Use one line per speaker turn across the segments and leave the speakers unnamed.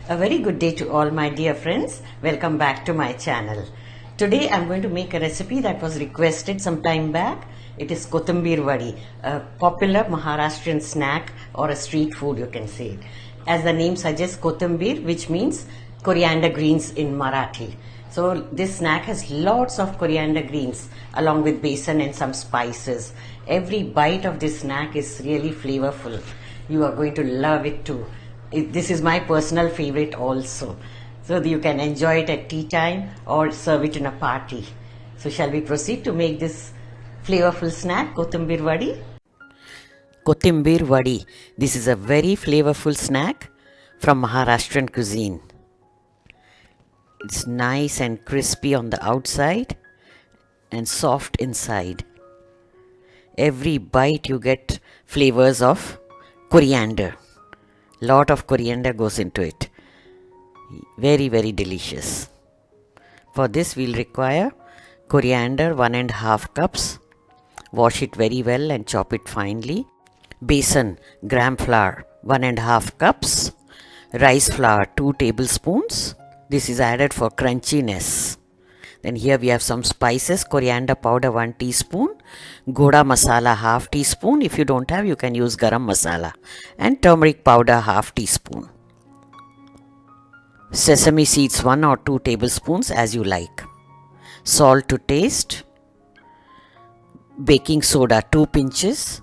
A very good day to all my dear friends. Welcome back to my channel. Today I'm going to make a recipe that was requested some time back. It is Kothimbir Vadi, a popular Maharashtrian snack or a street food you can say. As the name suggests, Kothimbir, which means coriander greens in Marathi. So this snack has lots of coriander greens along with besan and some spices. Every bite of this snack is really flavorful. You are going to love it too. This is my personal favorite also. So you can enjoy it at tea time or serve it in a party. So shall we proceed to make this flavorful snack, Kothimbir Vadi? Kothimbir Vadi. This is a very flavorful snack from Maharashtrian cuisine. It's nice and crispy on the outside and soft inside. Every bite you get flavors of coriander. Lot of coriander goes into it. Very, very delicious. For this we'll require coriander 1.5 cups. Wash it very well and chop it finely. Besan, gram flour 1.5 cups. Rice flour 2 tablespoons. This is added for crunchiness. Then here we have some spices, coriander powder 1 teaspoon, Goda masala 1/2 teaspoon. If you don't have, you can use garam masala, and turmeric powder 1/2 teaspoon. Sesame seeds 1 or 2 tablespoons as you like. Salt to taste. Baking soda 2 pinches.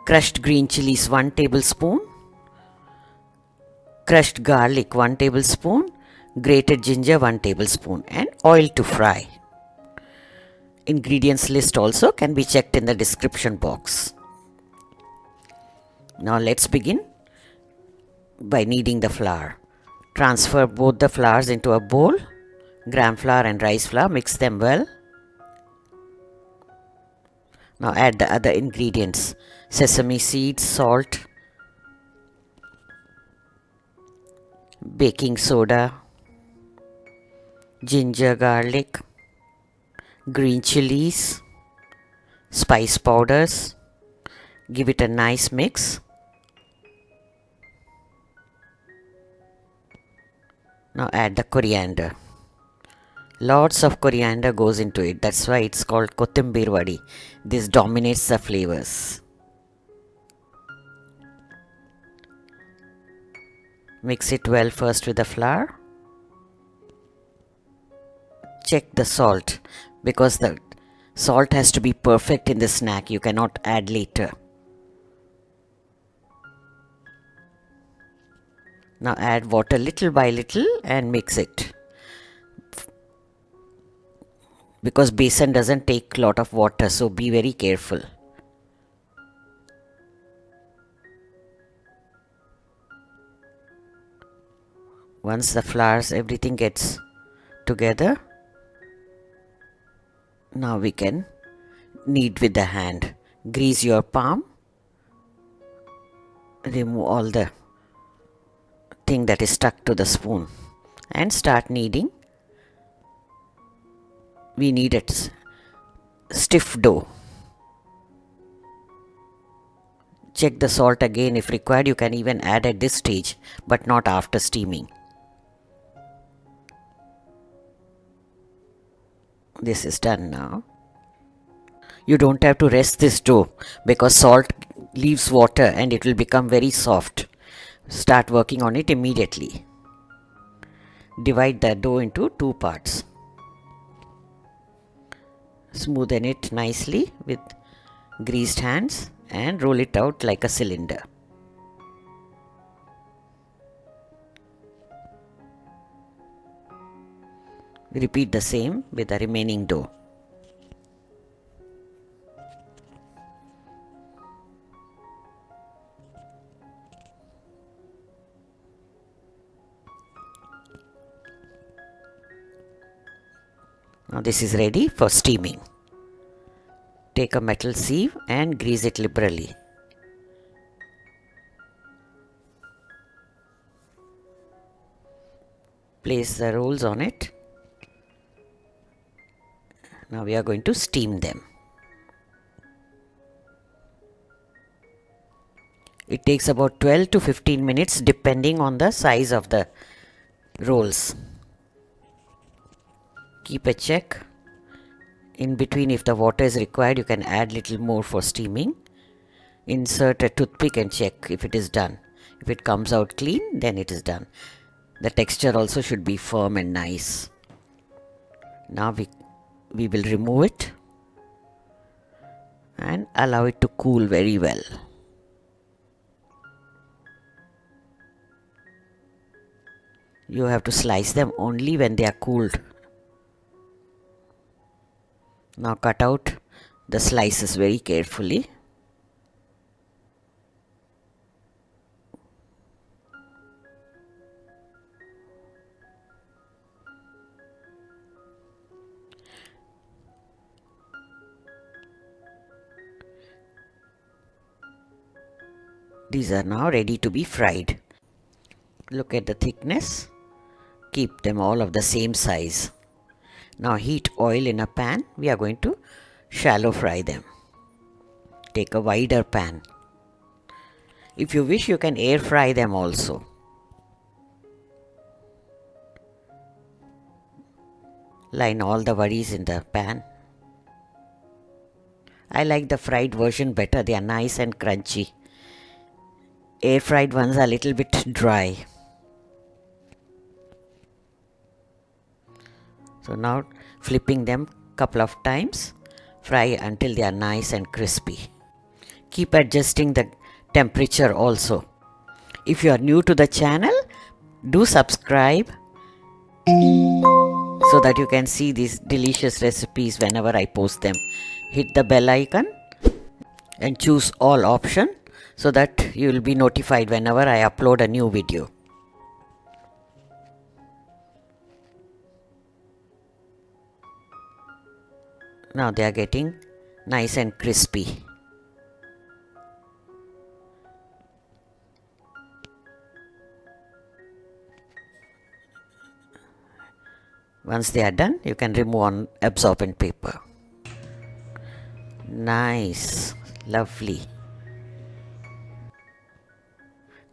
Crushed green chillies 1 tablespoon. Crushed garlic 1 tablespoon. Grated ginger 1 tablespoon, and oil to fry. Ingredients list also can be checked in the description box. Now let's begin by kneading the flour. Transfer both the flours into a bowl. Gram flour and rice flour, mix them well. Now add the other ingredients: sesame seeds, salt, baking soda, ginger, garlic, green chilies, spice powders. Give it a nice mix. Now add the coriander. Lots of coriander goes into it. That's why it's called Kothimbir Vadi. This dominates the flavors. Mix it well first with the flour. Check the salt, because the salt has to be perfect in the snack. You cannot add later. Now add water little by little and mix it. Because besan doesn't take a lot of water, so be very careful. Once the flours, everything gets together, now we can knead with the hand. Grease your palm. Remove all the thing that is stuck to the spoon and start kneading. We need a stiff dough. Check the salt again if required. You can even add at this stage, but not after steaming. This is done now. You don't have to rest this dough because salt leaves water and it will become very soft. Start working on it immediately. Divide the dough into 2 parts. Smoothen it nicely with greased hands and roll it out like a cylinder. Repeat the same with the remaining dough. Now this is ready for steaming. Take a metal sieve and grease it liberally. Place the rolls on it. Now we are going to steam them. It takes about 12 to 15 minutes depending on the size of the rolls. Keep a check. In between, if the water is required, you can add little more for steaming. Insert a toothpick and check if it is done. If it comes out clean, then it is done. The texture also should be firm and nice. Now we will remove it and allow it to cool very well. You have to slice them only when they are cooled. Now cut out the slices very carefully. These are now ready to be fried. Look at the thickness. Keep them all of the same size. Now heat oil in a pan. We are going to shallow fry them. Take a wider pan. If you wish, you can air fry them also. Line all the wadis in the pan. I like the fried version better. They are nice and crunchy. Air fried ones are a little bit dry. So now flipping them couple of times, fry until they are nice and crispy. Keep adjusting the temperature also. If you are new to the channel, do subscribe so that you can see these delicious recipes whenever I post them. Hit the bell icon and choose all option so that you will be notified whenever I upload a new video. Now they are getting nice and crispy. Once they are done, you can remove on absorbent paper. Nice, lovely.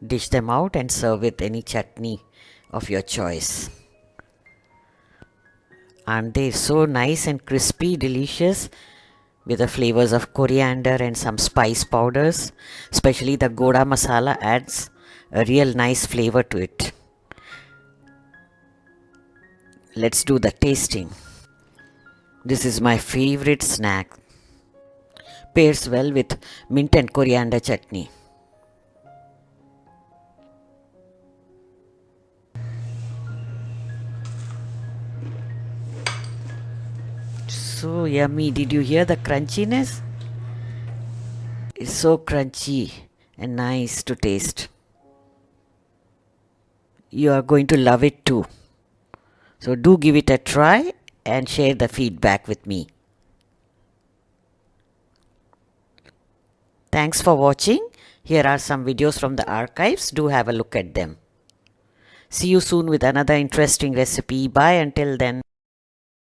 Dish them out and serve with any chutney of your choice. Aren't they so nice and crispy, delicious, with the flavors of coriander and some spice powders? Especially the Goda masala adds a real nice flavor to it. Let's do the tasting. This is my favorite snack. Pairs well with mint and coriander chutney. So yummy. Did you hear the crunchiness? It's so crunchy and nice to taste. You are going to love it too. So do give it a try and share the feedback with me. Thanks for watching. Here are some videos from the archives. Do have a look at them. See you soon with another interesting recipe. Bye until then.